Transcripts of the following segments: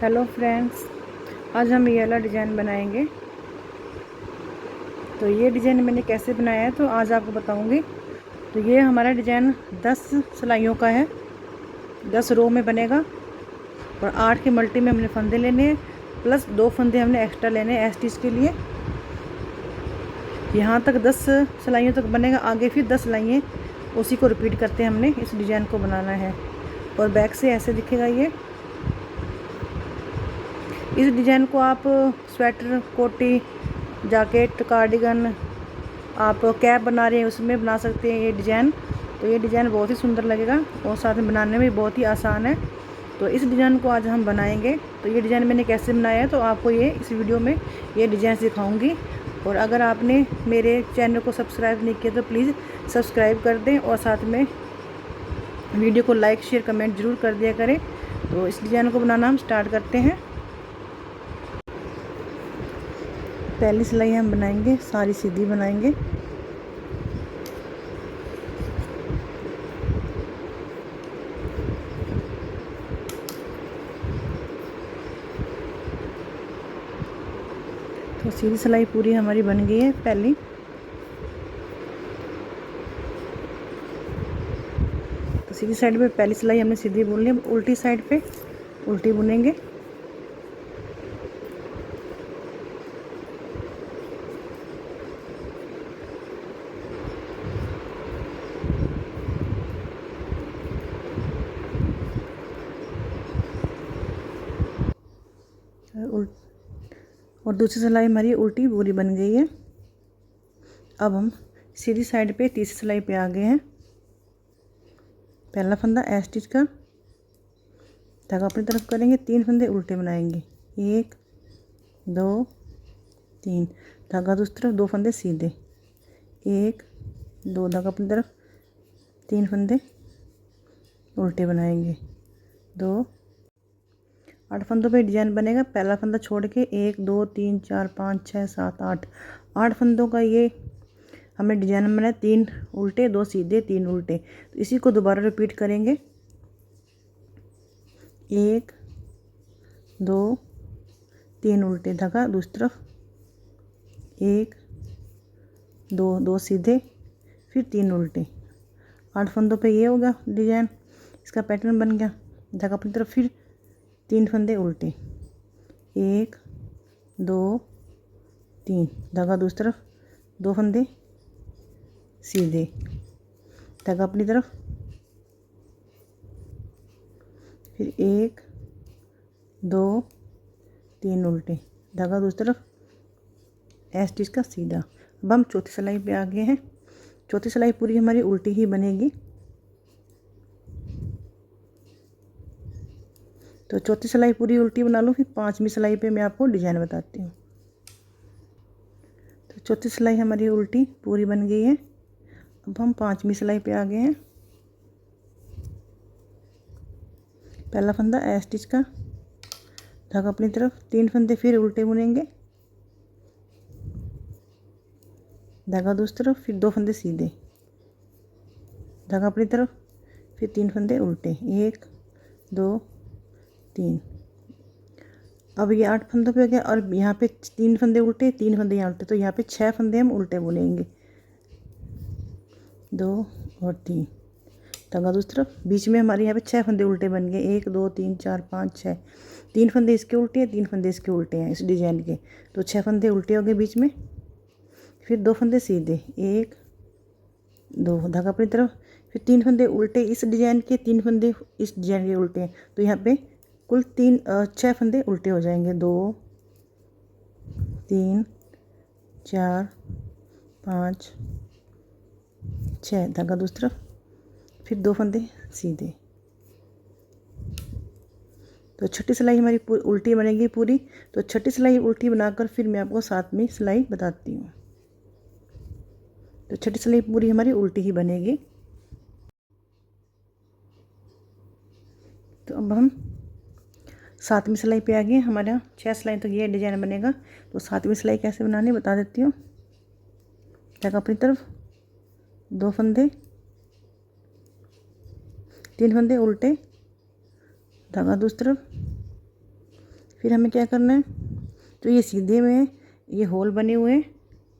Hello friends, आज हम ये वाला डिज़ाइन बनाएंगे। तो ये डिज़ाइन मैंने कैसे बनाया है तो आज आपको बताऊंगी। तो ये हमारा डिज़ाइन 10 सिलाइयों का है, 10 रो में बनेगा और 8 के मल्टी में हमने फंदे लेने हैं, प्लस 2 फंदे हमने एक्स्ट्रा लेने हैं स्टिच के लिए। यहाँ तक 10 सिलाइयों तक बनेगा, आगे फिर 10 सिलाइयाँ उसी को रिपीट करते हैं हमने इस डिज़ाइन को बनाना है। और बैक से ऐसे दिखेगा ये। इस डिज़ाइन को आप स्वेटर, कोटी, जैकेट, कार्डिगन, आप कैप बना रहे हैं उसमें बना सकते हैं ये डिज़ाइन। तो ये डिज़ाइन बहुत ही सुंदर लगेगा और साथ में बनाने में बहुत ही आसान है। तो इस डिज़ाइन को आज हम बनाएंगे। तो ये डिज़ाइन मैंने कैसे बनाया है तो आपको ये इस वीडियो में ये डिज़ाइन सिखाऊंगी। और अगर आपने मेरे चैनल को सब्सक्राइब नहीं किया तो प्लीज़ सब्सक्राइब कर दें और साथ में वीडियो को लाइक, शेयर, कमेंट ज़रूर कर दिया करें। तो इस डिज़ाइन को बनाना हम स्टार्ट करते हैं। पहली सिलाई हम बनाएंगे, सारी सीधी बनाएंगे। तो सीधी सिलाई पूरी हमारी बन गई है पहली। तो सीधी साइड पे पहली सिलाई हमने सीधी बुन ली। अब उल्टी साइड पे उल्टी बुनेंगे। और दूसरी सिलाई हमारी उल्टी पूरी बन गई है। अब हम सीधी साइड पे तीसरी सिलाई पे आ गए हैं। पहला फंदा ए स्टिच का, धागा अपनी तरफ करेंगे, 3 फंदे उल्टे बनाएंगे, 1 2 3, धागा दूसरी तरफ, 2 फंदे सीधे, 1 2, धागा अपनी तरफ, 3 फंदे उल्टे बनाएंगे, 2। 8 फंदों पे डिजाइन बनेगा। पहला फंदा छोड़ के 1 2 3 4 5 6 7 8, 8 फंदों का ये हमें डिजाइन बनाया। 3 उल्टे, 2 सीधे, 3 उल्टे। तो इसी को दोबारा रिपीट करेंगे। 1 2 3 उल्टे, धागा दूसरी तरफ, 1 2 2 सीधे, फिर 3 उल्टे। 8 फंदों पे ये होगा डिजाइन, इसका पैटर्न बन गया। धागा अपनी तरफ, फिर 3 फंदे उल्टे, 1 2 3, धागा दूसरी तरफ, 2 फंदे सीधे, धागा अपनी तरफ, फिर 1 2 3 उल्टे, धागा दूसरी तरफ, स्टिच का सीधा। अब हम चौथी सिलाई पे आ गए हैं। चौथी सिलाई पूरी हमारी उल्टी ही बनेगी। तो चौथी सिलाई पूरी उल्टी बना लो, फिर 5वीं सिलाई पे मैं आपको डिजाइन बताती हूँ। तो चौथी सिलाई हमारी उल्टी पूरी बन गई है। अब हम 5वीं सिलाई पे आ गए हैं। पहला फंदा ए स्टिच का, धागा अपनी तरफ, 3 फंदे फिर उल्टे बुनेंगे, धागा दूसरी तरफ, फिर 2 फंदे सीधे, धागा अपनी तरफ, फिर 3 फंदे उल्टे, 1 2 3। अब ये 8 फंदों पे हो गया और यहाँ पे 3 फंदे उल्टे, 3 फंदे यहाँ उल्टे, तो यहाँ पे 6 फंदे हम उल्टे बुनेंगे, 2 और 3, धागा दूसरी तरफ। बीच में हमारे यहाँ पे 6 फंदे उल्टे बन गए, 1 2 3 4 5 6। 3 फंदे इसके उल्टे हैं, 3 फंदे इसके उल्टे हैं इस डिजाइन के, तो 6 फंदे उल्टे हो गए बीच में। फिर 2 फंदे सीधे, 1 2, धागा अपनी तरफ, फिर 3 फंदे उल्टे इस डिजाइन के, 3 फंदे इस डिजाइन के उल्टे हैं, तो यहाँ पे कुल 6 फंदे उल्टे हो जाएंगे, 2 3 4 5 6, धागा दूसरी तरफ, फिर 2 फंदे सीधे। तो छठी सिलाई हमारी उल्टी बनेगी पूरी। तो छठी सिलाई उल्टी बनाकर फिर मैं आपको 7वीं सिलाई बताती हूँ। तो छठी सिलाई पूरी हमारी उल्टी ही बनेगी। तो अब हम 7वीं सिलाई पे आ गए। हमारा 6 सिलाई तो ये डिजाइन बनेगा। तो 7वीं सिलाई कैसे बनानी बता देती हूँ। धागा अपनी तरफ, 2 फंदे, 3 फंदे उल्टे, धागा दूसरी तरफ, फिर हमें क्या करना है, तो ये सीधे में ये होल बने हुए हैं,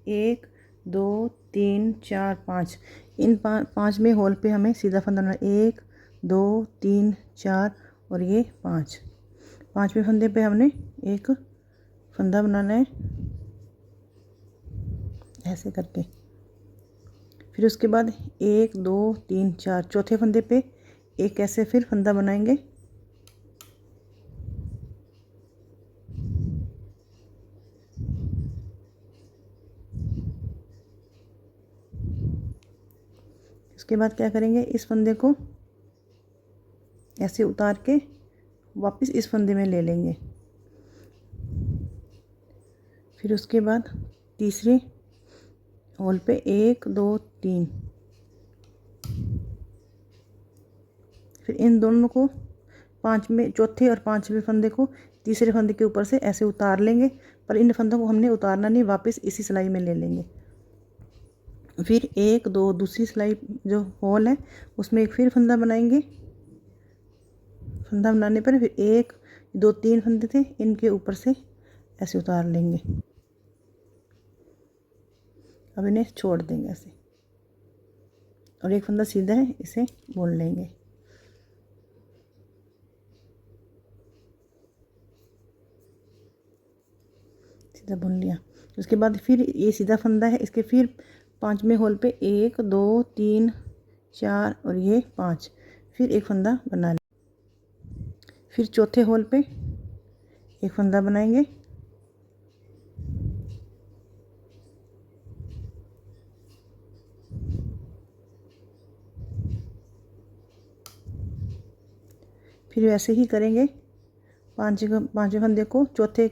1 2 3 4 5, इन पाँच में होल पे हमें सीधा फंदा बनाना है। 1 2 3 4 और ये 5, पाँचवें फंदे पे हमने एक फंदा बनाना है ऐसे करके। फिर उसके बाद 1 2 3 4, चौथे फंदे पे एक ऐसे फिर फंदा बनाएंगे। उसके बाद क्या करेंगे, इस फंदे को ऐसे उतार के वापस इस फंदे में ले लेंगे। फिर उसके बाद तीसरे होल पे 1 2 3, फिर इन दोनों को पाँचवें, चौथे और पाँचवें फंदे को तीसरे फंदे के ऊपर से ऐसे उतार लेंगे, पर इन फंदों को हमने उतारना नहीं, वापस इसी सिलाई में ले लेंगे। फिर 1 2, दूसरी सिलाई जो होल है उसमें एक फिर फंदा बनाएंगे। फंदा बनाने पर फिर 1 2 3 फंदे थे, इनके ऊपर से ऐसे उतार लेंगे। अब इन्हें छोड़ देंगे ऐसे, और एक फंदा सीधा है इसे बुन लेंगे। सीधा बुन लिया। उसके बाद फिर ये सीधा फंदा है, इसके फिर पाँचवें होल पे 1 2 3 4 और ये 5, फिर एक फंदा बना लिया। फिर चौथे होल पे एक फंदा बनाएंगे। फिर वैसे ही करेंगे, पाँचवें फंदे को चौथे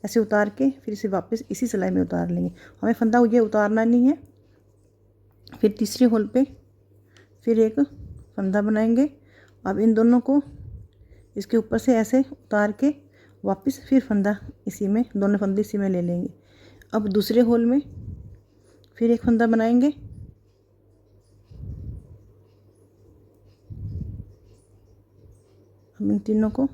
ऐसे उतार के फिर इसे वापस इसी सिलाई में उतार लेंगे। हमें फंदा ये उतारना नहीं है। फिर तीसरे होल पे फिर एक फंदा बनाएंगे। अब इन दोनों को इसके ऊपर से ऐसे उतार के वापस फिर फंदा इसी में, दोनों फंदे इसी में ले लेंगे। अब दूसरे होल में फिर एक फंदा बनाएंगे। अब इन तीनों को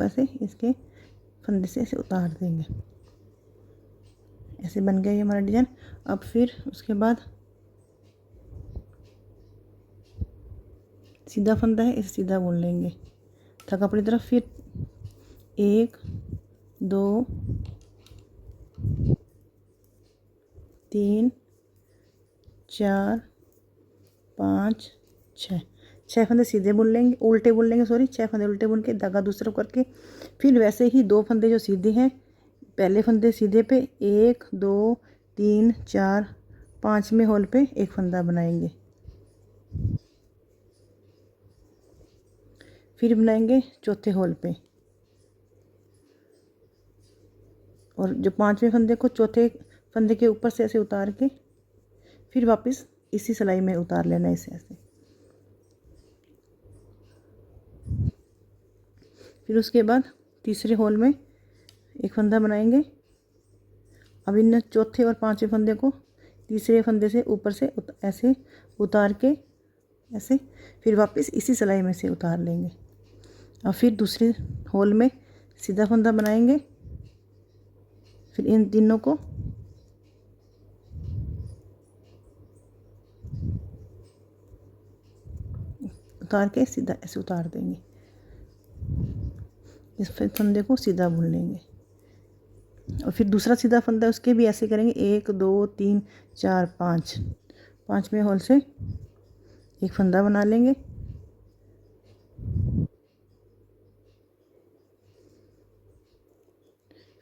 ऐसे इसके फंदे से ऐसे उतार देंगे। ऐसे बन गया ये हमारा डिज़ाइन। अब फिर उसके बाद सीधा फंदा है, इसे सीधा बुन लेंगे धागा अपनी तरफ। फिर 1 2 3 4 5 6, 6 फंदे सीधे बुन लेंगे, उल्टे बुन लेंगे, सॉरी 6 फंदे उल्टे बुन के धागा दूसरा करके फिर वैसे ही 2 फंदे जो सीधे हैं, पहले फंदे सीधे पे 1 2 3 4, पाँचवें होल पे एक फंदा बनाएंगे। फिर बनाएंगे चौथे होल पे, और जो पाँचवें फंदे को चौथे फंदे के ऊपर से ऐसे उतार के फिर वापस इसी सिलाई में उतार लेना है इसे ऐसे। फिर उसके बाद तीसरे होल में एक फंदा बनाएंगे। अब इन चौथे और पाँचवें फंदे को तीसरे फंदे से ऊपर से ऐसे उतार के ऐसे फिर वापस इसी सिलाई में से उतार लेंगे। और फिर दूसरे होल में सीधा फंदा बनाएंगे। फिर इन तीनों को उतार के सीधा ऐसे उतार देंगे। इस फंदे को सीधा बुन लेंगे, और फिर दूसरा सीधा फंदा उसके भी ऐसे करेंगे। 1 2 3 4 5, पाँचवें होल से एक फंदा बना लेंगे।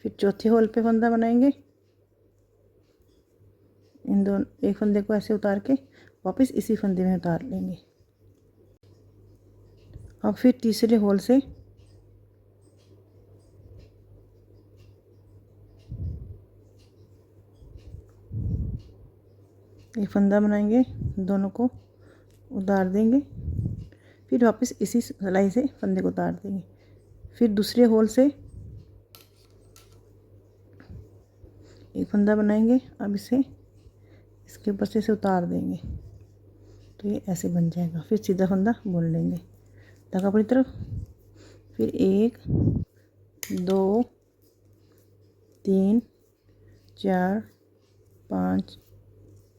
फिर चौथे होल पे फंदा बनाएंगे। इन दोनों एक फंदे को ऐसे उतार के वापस इसी फंदे में उतार लेंगे। अब फिर तीसरे होल से एक फंदा बनाएंगे, दोनों को उतार देंगे, फिर वापस इसी सिलाई से फंदे को उतार देंगे। फिर दूसरे होल से एक फंदा बनाएंगे। अब इसे इसके ऊपर से इसे उतार देंगे तो ये ऐसे बन जाएगा। फिर सीधा फंदा बुन लेंगे, धागा अपनी तरफ। फिर 1 2 3 4 5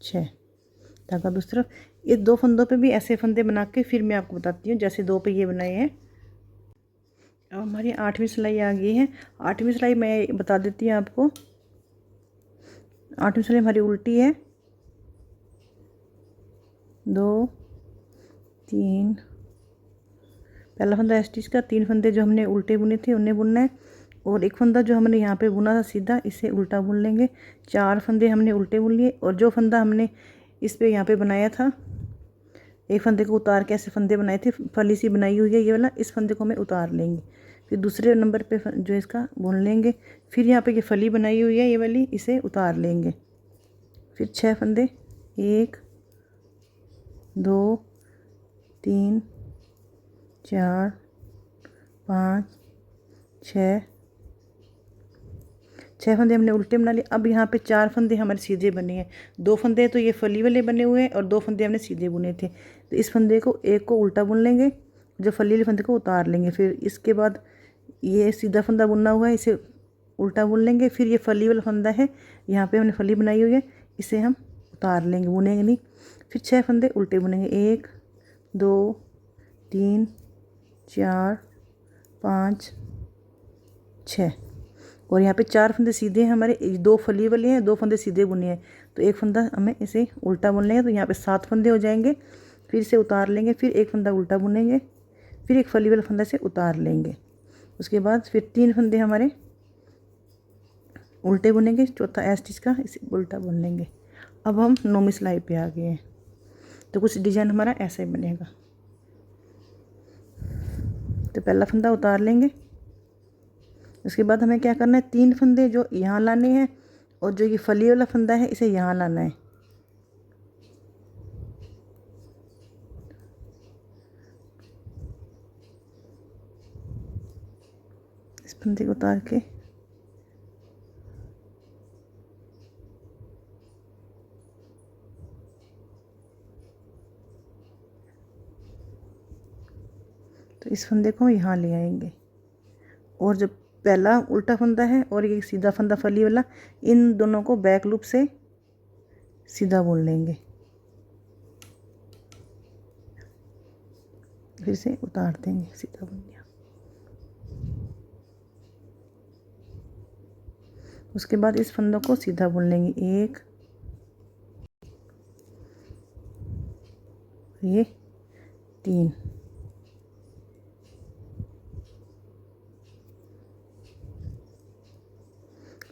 6, धागा दूसरी तरफ। इस 2 फंदों पे भी ऐसे फंदे बना के फिर मैं आपको बताती हूँ, जैसे 2 पे ये बनाए हैं। अब हमारी 8वीं सिलाई आ गई है। 8वीं सिलाई मैं बता देती हूँ आपको। 8वीं सिलाई हमारी उल्टी है, 2 3, पहला फंदा स्टिच का, 3 फंदे जो हमने उल्टे बुने थे उन्हें बुनना है, और एक फंदा जो हमने यहाँ पे बुना था सीधा, इसे उल्टा बुन लेंगे। 4 फंदे हमने उल्टे बुन लिए, और जो फंदा हमने इस पे यहाँ पे बनाया था, एक फंदे को उतार के ऐसे फंदे बनाए थे, फली सी बनाई हुई है ये वाला, इस फंदे को हमें उतार लेंगे। फिर दूसरे नंबर पे जो इसका बुन लेंगे। फिर यहाँ पे ये फली बनाई हुई है ये वाली, इसे उतार लेंगे। फिर 6 फंदे, 1 2 3 4 5 6 फंदे हमने उल्टे बना लिए। अब यहाँ पे 4 फंदे हमारे सीधे बने हैं। 2 फंदे तो ये फली वाले बने हुए हैं, और 2 फंदे हमने सीधे बुने थे। तो इस फंदे को एक को उल्टा बुन लेंगे, जो फली वाले फंदे को उतार लेंगे। फिर इसके बाद ये सीधा फंदा बुना हुआ है, इसे उल्टा बुन लेंगे। फिर ये फली वाला फंदा है, यहाँ पे हमने फली बनाई हुई है, इसे हम उतार लेंगे, बुनेंगे नहीं। फिर 6 फंदे उल्टे बुनेंगे, 1 2 3 4 5 6, और यहाँ पे 4 फंदे सीधे हैं हमारे, 2 फली वाले हैं, 2 फंदे सीधे बुने हैं। तो एक फंदा हमें इसे उल्टा बुन लेंगे, तो यहाँ पे 7 फंदे हो जाएंगे। फिर इसे उतार लेंगे, फिर एक फंदा उल्टा बुनेंगे, फिर एक फली वाला फंदा से उतार लेंगे। उसके बाद फिर 3 फंदे हमारे उल्टे बुनेंगे, चौथा स्टिच का इसे उल्टा बुन लेंगे। अब हम 9वीं सिलाई पे आ गए हैं। तो कुछ डिजाइन हमारा ऐसा ही बनेगा। तो पहला फंदा उतार लेंगे। उसके बाद हमें क्या करना है, 3 फंदे जो यहाँ लाने हैं, और जो ये फली वाला फंदा है इसे यहाँ लाना है। इस फंदे को उतार के तो इस फंदे को हम यहाँ ले आएंगे, और जो पहला उल्टा फंदा है और ये सीधा फंदा फली वाला, इन दोनों को बैक लूप से सीधा बुन लेंगे। फिर से उतार देंगे, सीधा बुन लिया। उसके बाद इस फंदों को सीधा बुन लेंगे, 1 ये 3,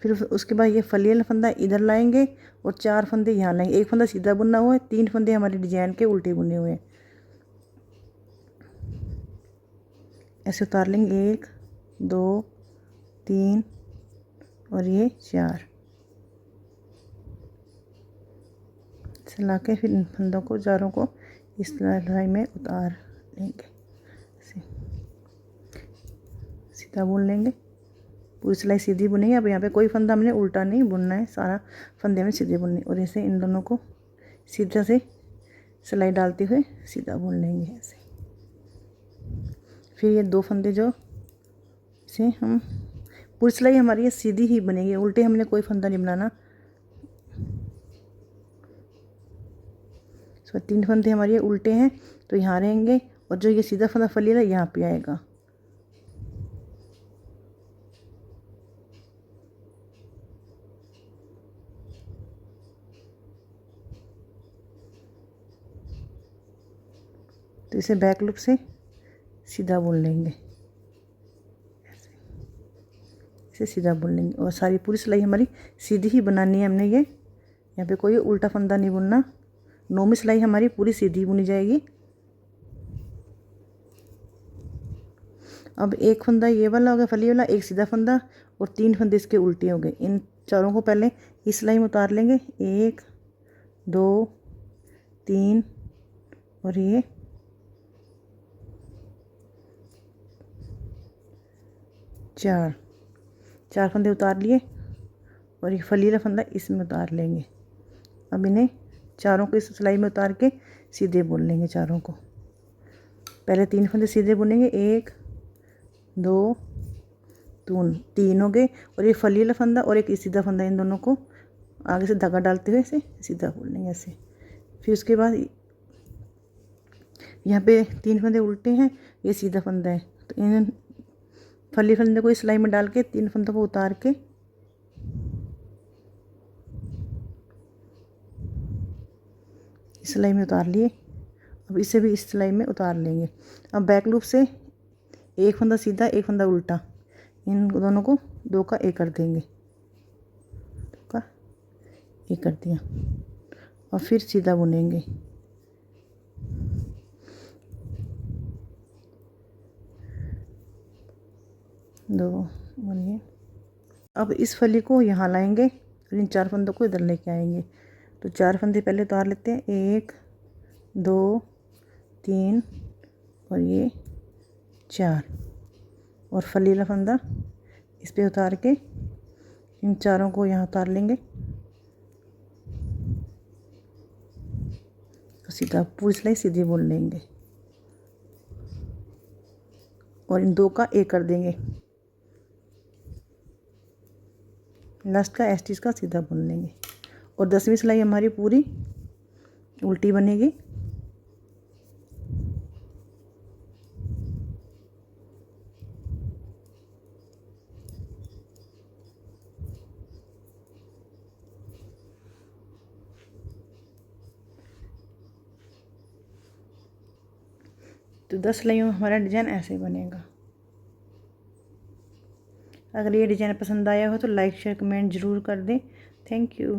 फिर उसके बाद ये फली वाला फंदा इधर लाएंगे, और 4 फंदे यहाँ लाएंगे। एक फंदा सीधा बुनना हुआ है, 3 फंदे हमारे डिजाइन के उल्टे बुने हुए हैं। ऐसे उतार लेंगे, 1 2 3 और ये 4, चला के फिर इन फंदों को चारों को इस लड़ाई में उतार लेंगे। सीधा बुन लेंगे, पूरी सिलाई सीधी बुनेंगे। अब यहाँ पे कोई फंदा हमने उल्टा नहीं बुनना है, सारा फंदे में सीधे बुनने। और ऐसे इन दोनों को सीधा से सिलाई डालते हुए सीधा बुन लेंगे ऐसे। फिर ये 2 फंदे जो इसे हम, पूरी सिलाई हमारी ये सीधी ही बनेगी, उल्टे हमने कोई फंदा नहीं बनाना। तो 3 फंदे हमारे ये उल्टे हैं, तो यहाँ रहेंगे, और जो ये सीधा फंदा फली है यहाँ पे आएगा। तो इसे बैक लूप से सीधा बुन लेंगे, इसे सीधा बुन लेंगे। और सारी पूरी सिलाई हमारी सीधी ही बनानी है हमने, ये यहाँ पे कोई उल्टा फंदा नहीं बुनना। 9वीं सिलाई हमारी पूरी सीधी बुनी जाएगी। अब एक फंदा ये वाला हो गया फली वाला, एक सीधा फंदा, और 3 फंदे इसके उल्टे हो गए। इन चारों को पहले इस सिलाई में उतार लेंगे, 1 2 3 और ये 4 फंदे उतार लिए, और ये फलीला फंदा इसमें उतार लेंगे। अब इन्हें चारों को इस सिलाई में उतार के सीधे बुन लेंगे चारों को। पहले 3 फंदे सीधे बुनेंगे, 1 2 3 हो गए। और ये फलीला फंदा और एक सीधा फंदा, इन दोनों को आगे से धागा डालते हुए ऐसे सीधा बुन लेंगे ऐसे। फिर उसके बाद यहाँ पे 3 फंदे उल्टे हैं, ये सीधा फंदा है, तो इन फली फंदे को इस सिलाई में डाल के 3 फंदों को उतार के इस सिलाई में उतार लिए। अब इसे भी इस सिलाई में उतार लेंगे। अब बैक लूप से एक फंदा सीधा, एक फंदा उल्टा, इन दोनों को 2 का 1 कर देंगे, 2 का 1 कर दिया। और फिर सीधा बुनेंगे। दो बनिए। अब इस फली को यहाँ लाएंगे और इन 4 फंदों को इधर लेके आएंगे। तो 4 फंदे पहले उतार लेते हैं, 1 2 3 और ये 4। और फलीला फंदा इस पे उतार के इन चारों को यहाँ उतार लेंगे और सीधा पूरी सिलाई सीधी बुन लेंगे और इन 2 का 1 कर देंगे। लास्ट का स्टिच का सीधा बुन लेंगे और 10वीं सिलाई हमारी पूरी उल्टी बनेगी। तो 10 सिलाइयों में हमारा डिज़ाइन ऐसे बनेगा। अगर ये डिज़ाइन पसंद आया हो तो लाइक शेयर कमेंट ज़रूर कर दें। Thank you.